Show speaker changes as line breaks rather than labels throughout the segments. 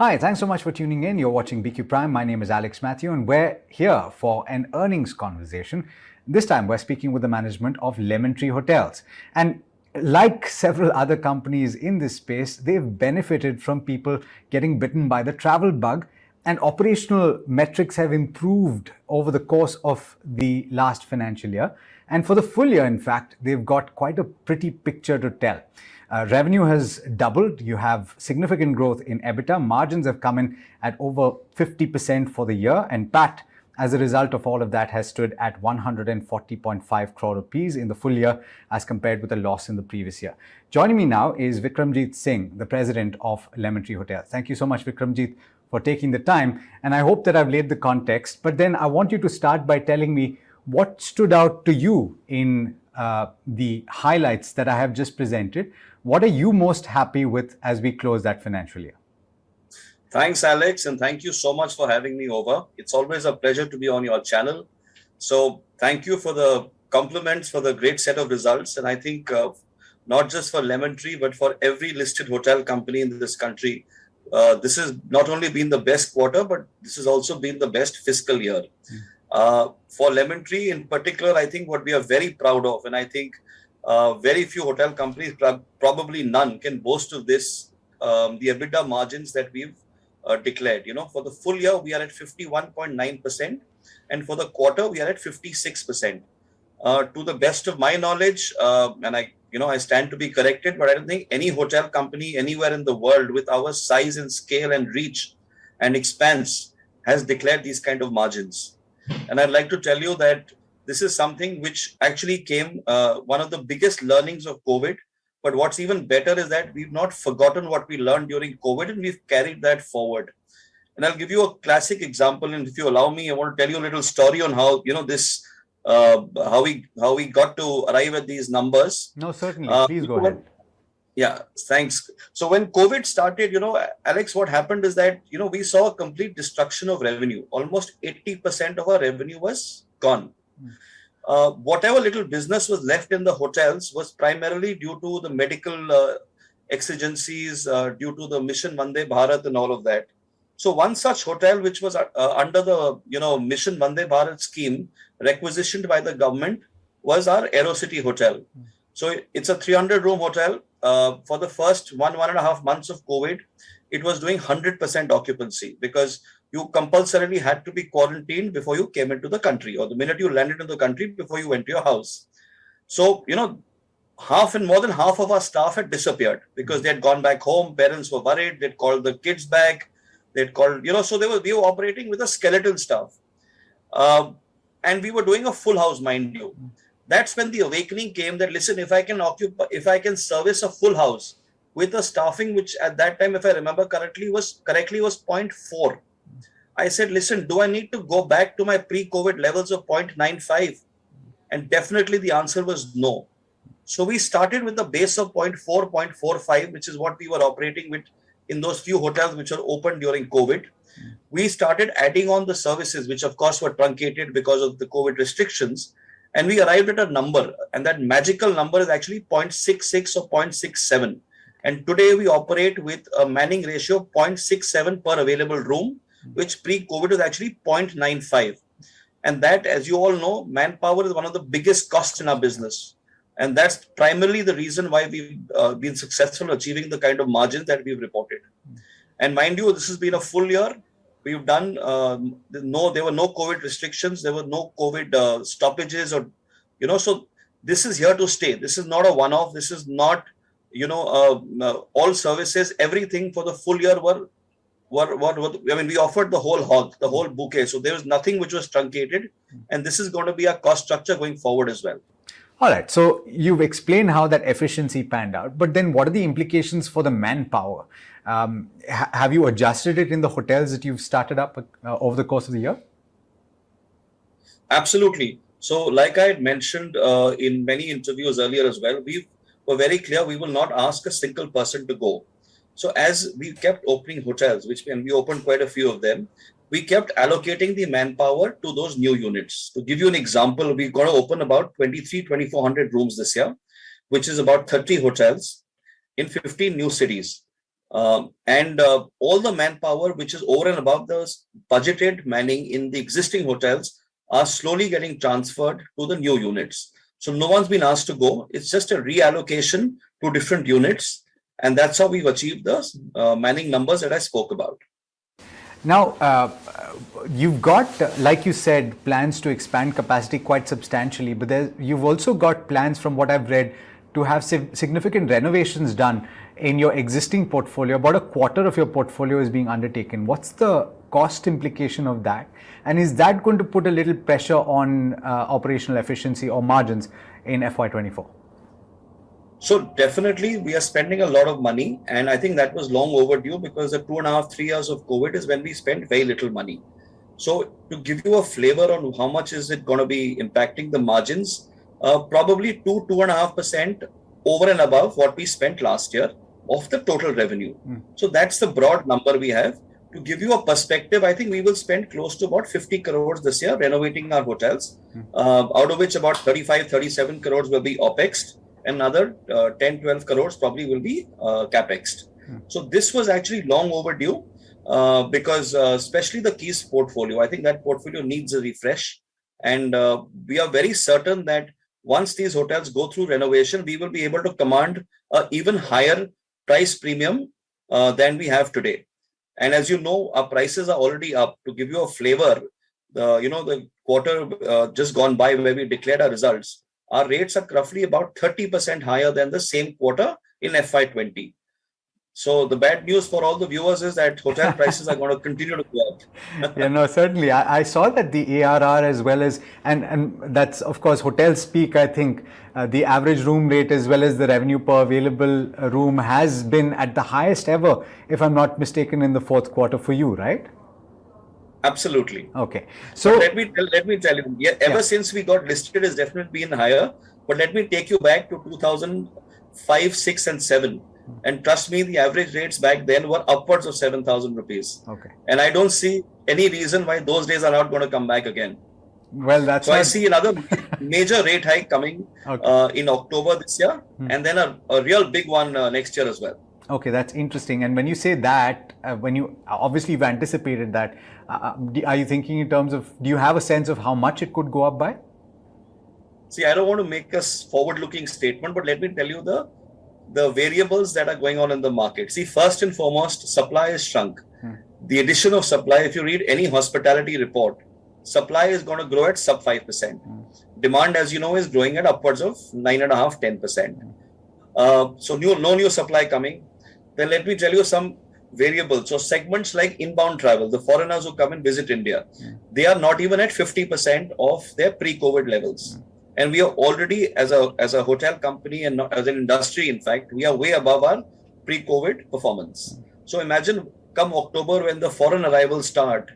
Hi, thanks so much for tuning in. You're watching BQ Prime. My name is Alex Matthew, and we're here for an earnings conversation. This time, we're speaking with the management of Lemon Tree Hotels. And like several other companies in this space, they've benefited from people getting bitten by the travel bug, and operational metrics have improved over the course of the last financial year. And for the full year, in fact, they've got quite a pretty picture to tell. Revenue has doubled. You have significant growth in EBITDA. Margins have come in at over 50% for the year, and PAT, as a result of all of that, has stood at 140.5 crore rupees in the full year as compared with a loss in the previous year. Joining me now is Vikramjit Singh, the president of Lemon Tree Hotels. Thank you so much, Vikramjit, for taking the time. And I hope that I've laid the context, but then I want you to start by telling me what stood out to you in the highlights that I have just presented. What are you most happy with as we close that financial year?
Thanks, Alex, and thank you so much for having me over. It's always a pleasure to be on your channel. So thank you for the compliments, for the great set of results. And I think not just for Lemon Tree, but for every listed hotel company in this country, this has not only been the best quarter, but this has also been the best fiscal year. For Lemon Tree in particular, I think what we are very proud of, and I think very few hotel companies, probably none, can boast of this, the EBITDA margins that we've declared. For the full year, we are at 51.9%, and for the quarter, we are at 56%. To the best of my knowledge, and I stand to be corrected, but I don't think any hotel company anywhere in the world with our size and scale and reach and expanse has declared these kind of margins. And I'd like to tell you that this is something which actually came, one of the biggest learnings of COVID. But what's even better is that we've not forgotten what we learned during COVID, and we've carried that forward. And I'll give you a classic example. And if you allow me, I want to tell you a little story on how, how we got to arrive at these numbers.
No, certainly. Please go ahead.
Yeah, thanks. So when COVID started, Alex, what happened is that, we saw a complete destruction of revenue. Almost 80% of our revenue was gone. Whatever little business was left in the hotels was primarily due to the medical exigencies, due to the Mission Vande Bharat and all of that. So one such hotel, which was under the Mission Vande Bharat scheme requisitioned by the government, was our AeroCity Hotel. So it's a 300-room hotel. For the first one and a half months of COVID, it was doing 100% occupancy because you compulsorily had to be quarantined before you came into the country, or the minute you landed in the country before you went to your house. So, more than half of our staff had disappeared because they had gone back home. Parents were worried. They'd called the kids we were operating with a skeleton staff. And we were doing a full house, mind you. That's when the awakening came that, listen, if I can service a full house with a staffing, which at that time, if I remember correctly, was 0.4. I said, listen, do I need to go back to my pre-COVID levels of 0.95? And definitely the answer was no. So we started with the base of 0.4, 0.45, which is what we were operating with in those few hotels which were open during COVID. We started adding on the services, which of course were truncated because of the COVID restrictions. And we arrived at a number, and that magical number is actually 0.66 or 0.67. And today we operate with a manning ratio of 0.67 per available room, which pre-COVID was actually 0.95. And that, as you all know, manpower is one of the biggest costs in our business. And that's primarily the reason why we've been successful achieving the kind of margins that we've reported. And mind you, this has been a full year. We've done, there were no COVID restrictions. There were no COVID stoppages so this is here to stay. This is not a one-off. This is not, all services, everything for the full year we offered the whole hog, the whole bouquet. So there was nothing which was truncated. And this is going to be a cost structure going forward as well.
All right. So you've explained how that efficiency panned out, but then what are the implications for the manpower? Have you adjusted it in the hotels that you've started up over the course of the year?
Absolutely. So like I had mentioned in many interviews earlier as well, we were very clear we will not ask a single person to go. So as we kept opening hotels, and we opened quite a few of them, we kept allocating the manpower to those new units. To give you an example, we're going to open about 2,400 rooms this year, which is about 30 hotels in 15 new cities. And all the manpower which is over and above the budgeted manning in the existing hotels are slowly getting transferred to the new units. So no one's been asked to go. It's just a reallocation to different units. And that's how we've achieved the manning numbers that I spoke about.
Now, you've got, like you said, plans to expand capacity quite substantially, but you've also got plans, from what I've read, to have significant renovations done in your existing portfolio. About a quarter of your portfolio is being undertaken. What's the cost implication of that? And is that going to put a little pressure on operational efficiency or margins in FY24?
So definitely we are spending a lot of money, and I think that was long overdue, because the 2.5, 3 years of COVID is when we spent very little money. So to give you a flavor on how much is it going to be impacting the margins, probably 2.5% over and above what we spent last year of the total revenue. So that's the broad number we have. To give you a perspective, I think we will spend close to about 50 crores this year renovating our hotels, out of which about 35, 37 crores will be OPEX. Another 10, 12 crores probably will be CapEx. So this was actually long overdue, because especially the Keys portfolio, I think that portfolio needs a refresh. And we are very certain that once these hotels go through renovation, we will be able to command an even higher price premium than we have today. And as you know, our prices are already up. To give you a flavor, the quarter just gone by where we declared our results, our rates are roughly about 30% higher than the same quarter in FY20. So the bad news for all the viewers is that hotel prices are going to continue to go up.
Yeah, no, certainly. I saw that the ARR, as well as, and that's of course hotel speak, I think the average room rate as well as the revenue per available room has been at the highest ever, if I'm not mistaken, in the fourth quarter for you, right?
Absolutely.
Okay. So
let me tell you, ever since we got listed, it's definitely been higher. But let me take you back to 2005, 6 and 7. And trust me, the average rates back then were upwards of 7,000 rupees.
Okay.
And I don't see any reason why those days are not going to come back again.
Well, that's
so I see another major rate hike coming
okay.
In October this year, and then a real big one next year as well.
Okay, that's interesting. And when you say that, when you obviously you've anticipated that, are you thinking in terms of, do you have a sense of how much it could go up by?
See, I don't want to make a forward-looking statement, but let me tell you the variables that are going on in the market. See, first and foremost, supply is shrunk. The addition of supply, if you read any hospitality report, supply is going to grow at sub 5%. Demand, as you know, is growing at upwards of 9.5%, 10%. So no new supply coming. Then let me tell you some variables. So segments like inbound travel, the foreigners who come and visit India, they are not even at 50% of their pre-COVID levels. And we are already, as a hotel company and not as an industry, in fact, we are way above our pre-COVID performance. So imagine come October when the foreign arrivals start,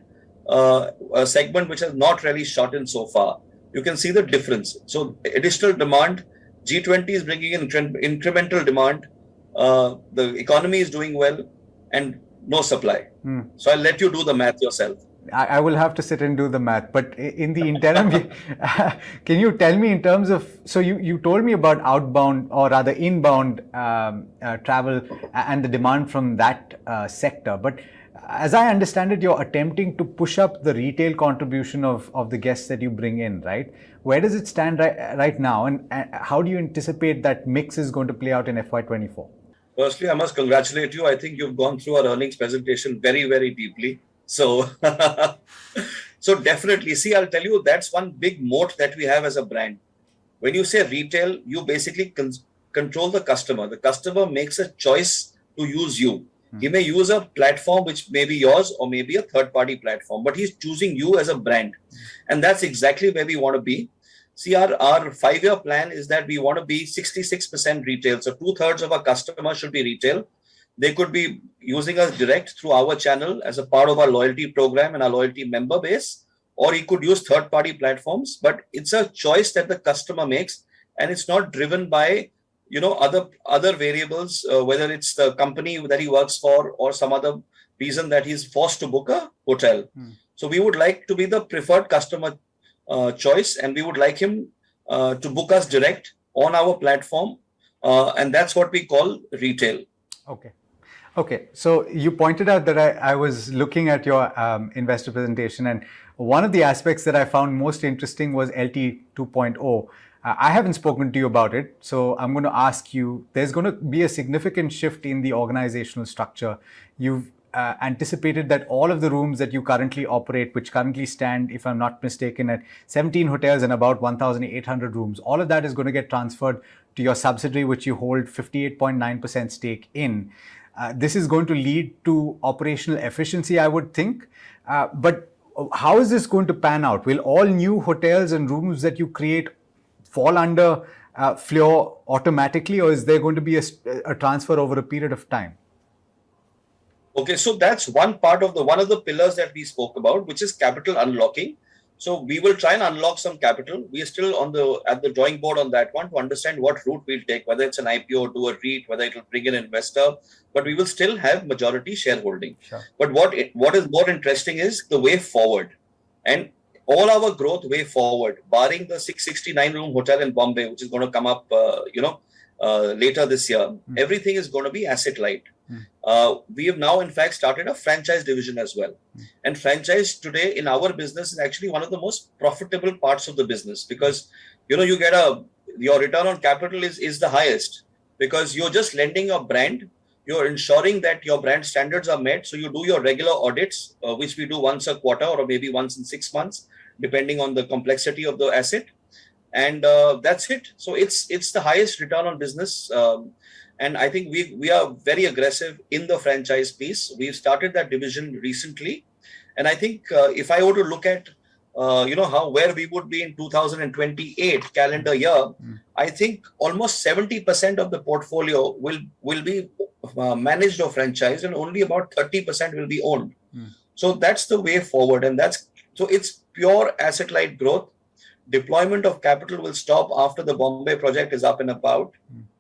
a segment which has not really shot in so far, you can see the difference. So additional demand, G20 is bringing in incremental demand, the economy is doing well, and no supply. So I'll let you do the math yourself.
I will have to sit and do the math, but in the interim, can you tell me in terms of, so you told me about outbound, or rather inbound travel and the demand from that sector, but as I understand it, you're attempting to push up the retail contribution of the guests that you bring in, right? Where does it stand right now, and how do you anticipate that mix is going to play out in FY24?
Firstly, I must congratulate you. I think you've gone through our earnings presentation very, very deeply. So, so definitely, see, I'll tell you, that's one big moat that we have as a brand. When you say retail, you basically control the customer. The customer makes a choice to use you. He may use a platform which may be yours or maybe a third-party platform, but he's choosing you as a brand. And that's exactly where we want to be. See, our 5-year plan is that we want to be 66% retail. So 2/3 of our customers should be retail. They could be using us direct through our channel as a part of our loyalty program and our loyalty member base, or he could use third-party platforms. But it's a choice that the customer makes, and it's not driven by other variables, whether it's the company that he works for or some other reason that he's forced to book a hotel. So we would like to be the preferred customer choice, and we would like him to book us direct on our platform, and that's what we call retail.
Okay. Okay, so you pointed out that I was looking at your investor presentation, and one of the aspects that I found most interesting was LT 2.0. I haven't spoken to you about it, so I'm going to ask you. There's going to be a significant shift in the organizational structure. You've anticipated that all of the rooms that you currently operate, which currently stand, if I'm not mistaken, at 17 hotels and about 1,800 rooms, all of that is going to get transferred to your subsidiary, which you hold 58.9% stake in. This is going to lead to operational efficiency, I would think. But how is this going to pan out? Will all new hotels and rooms that you create fall under Fleur automatically, or is there going to be a transfer over a period of time?
Okay, so that's one of the pillars that we spoke about, which is capital unlocking. So we will try and unlock some capital. We are still at the drawing board on that one to understand what route we'll take, whether it's an IPO, do a REIT, whether it will bring an investor, but we will still have majority shareholding.
Sure.
But what is more interesting is the way forward, and all our growth way forward, barring the 669 room hotel in Bombay, which is going to come up, later this year. Everything is going to be asset light. We have now, in fact, started a franchise division as well. And franchise today in our business is actually one of the most profitable parts of the business, because you get your return on capital is the highest, because you're just lending your brand. You're ensuring that your brand standards are met. So you do your regular audits, which we do once a quarter or maybe once in 6 months, depending on the complexity of the asset. And that's it. So it's the highest return on business. And I think we are very aggressive in the franchise piece. We've started that division recently. And I think if I were to look at, where we would be in 2028 calendar year, I think almost 70% of the portfolio will be managed or franchised, and only about 30% will be owned. So that's the way forward. And so it's pure asset light growth. Deployment of capital will stop after the Bombay project is up and about.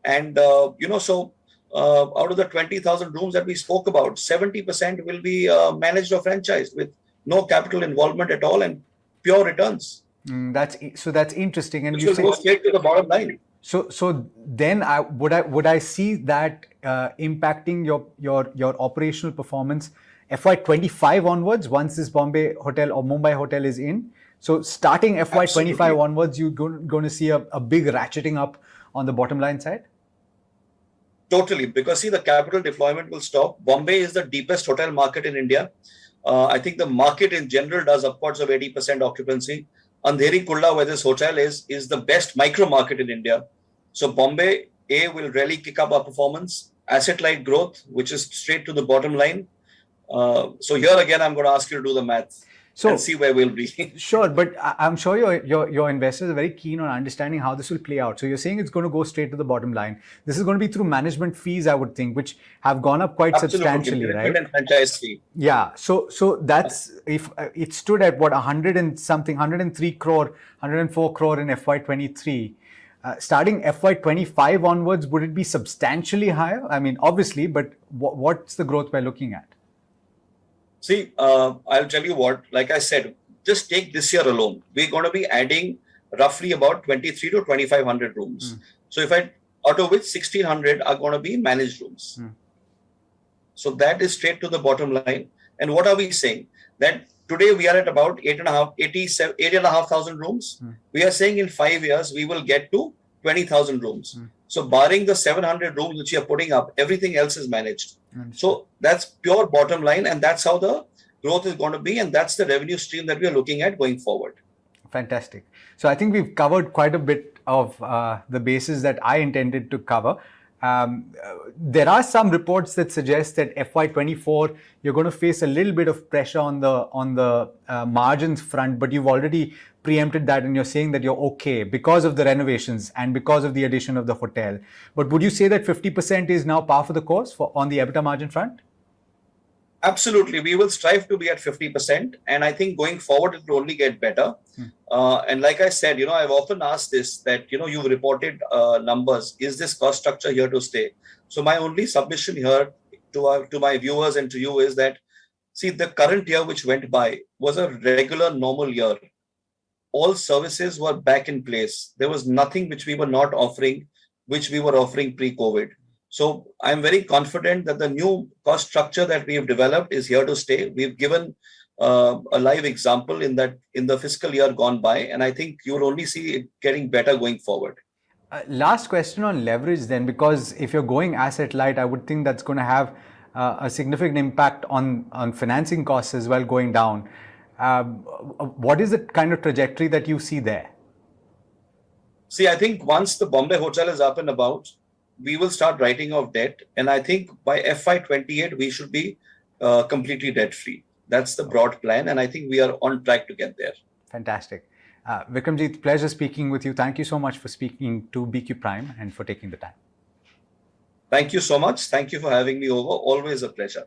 And, out of the 20,000 rooms that we spoke about, 70% will be managed or franchised with no capital involvement at all and pure returns.
That's interesting. And
which will go straight to the bottom line.
So then would I see that impacting your operational performance FY25 onwards, once this Bombay hotel or Mumbai hotel is in? So starting FY25 onwards, you're going to see a big ratcheting up on the bottom line side?
Totally, because see, the capital deployment will stop. Bombay is the deepest hotel market in India. I think the market in general does upwards of 80% occupancy. Andheri Kurla, where this hotel is the best micro market in India. So Bombay, will really kick up our performance. Asset light growth, which is straight to the bottom line. So here again, I'm going to ask you to do the math. And see where we'll be.
Sure, but I'm sure your investors are very keen on understanding how this will play out. So you're saying it's going to go straight to the bottom line. This is going to be through management fees, I would think, which have gone up quite substantially, right?
And franchise fee.
Yeah. So that's, if it stood at what, 103 crore, 104 crore in FY23. Starting FY25 onwards, would it be substantially higher? I mean, obviously, but what's the growth we're looking at?
See, I'll tell you what, like I said, just take this year alone. We're going to be adding roughly about 23 to 2,500 rooms. So out of which 1,600 are going to be managed rooms. So that is straight to the bottom line. And what are we saying? That today we are at about 8,500 rooms. We are saying in 5 years, we will get to 20,000 rooms. So barring the 700 rooms which you are putting up, everything else is managed. So that's pure bottom line, and that's how the growth is going to be, and that's the revenue stream that we are looking at going forward.
Fantastic. So I think we've covered quite a bit of the bases that I intended to cover. There are some reports that suggest that FY24 you're going to face a little bit of pressure on the margins front, but you've already preempted that and you're saying that you're okay because of the renovations and because of the addition of the hotel. But would you say that 50% is now par for the course on the EBITDA margin front?
Absolutely. We will strive to be at 50%. And I think going forward, it will only get better. And like I said, I've often asked this, that, you've reported numbers. Is this cost structure here to stay? So my only submission here to my viewers and to you is that, see, the current year which went by was a regular normal year. All services were back in place. There was nothing which we were not offering, which we were offering pre-COVID. So I'm very confident that the new cost structure that we have developed is here to stay. We've given a live example in the fiscal year gone by, and I think you'll only see it getting better going forward.
Last question on leverage then, because if you're going asset light, I would think that's going to have a significant impact on financing costs as well going down. What is the kind of trajectory that you see there?
See, I think once the Bombay hotel is up and about, we will start writing off debt. And I think by FY28, we should be completely debt free. That's the broad plan. And I think we are on track to get there.
Fantastic. Vikramjit, pleasure speaking with you. Thank you so much for speaking to BQ Prime and for taking the time.
Thank you so much. Thank you for having me over. Always a pleasure.